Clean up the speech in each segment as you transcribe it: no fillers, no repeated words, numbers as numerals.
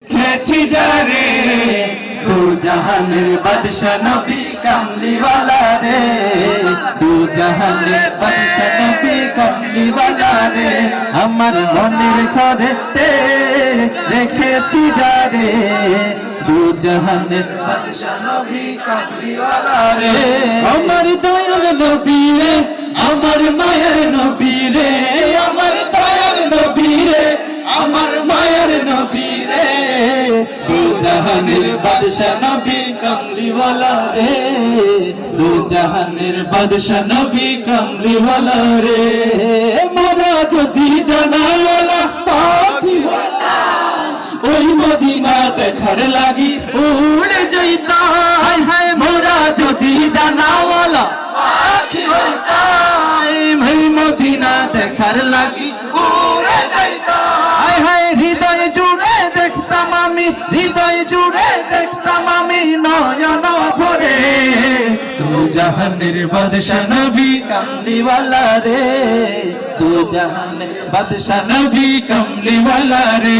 খেছি যারে দু জাহানের বাদশা নবী কামলিওয়ালা রে, দু জাহানের বাদশা নবী কামলিওয়ালা রে, আমার মনের ঘরেতে রেখেছি যারে দু জাহানের বাদশা নবী কামলিওয়ালা রে। আমার দয়াল নবী রে, আমার মায়ের নবী রে, আমার দয়াল নবী রে, আমার মায়ের নবী রে, দু জাহানের বাদশা নবী কামলিওয়ালা রে, দু জাহানের বাদশা নবী কামলিওয়ালা রে। মোরা যদি জানাওয়ালা পাখি হইতাম, ওই মদিনা দেখার লাগি উড়ে যাইতাম। হায় মোরা যদি জানাওয়ালা পাখি হইতাম, ওই মদিনা দেখার লাগি উড়ে যাইতাম। হায় হায় হৃদয় জুড়ে দেখতাম আমি, হৃদয় জুড়ে দেখতাম আমি নয়ন ভরে, দু জাহানের বাদশা নবী কামলিওয়ালা রে, দু জাহানের বাদশা নবী কামলিওয়ালা রে।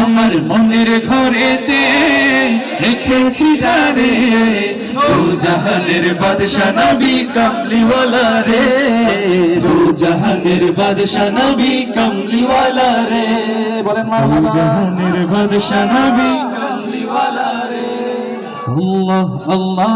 আমার মনের ঘরেতে রেখেছি যারে দু জাহানের বাদশা নবী কামলিওয়ালা রে, দু জাহানের বাদশা নবী কামলিওয়ালা রে। বলেন মারহাবা। দু জাহানের বাদশা নবী কামলিওয়ালা রে। আল্লাহ আল্লাহ।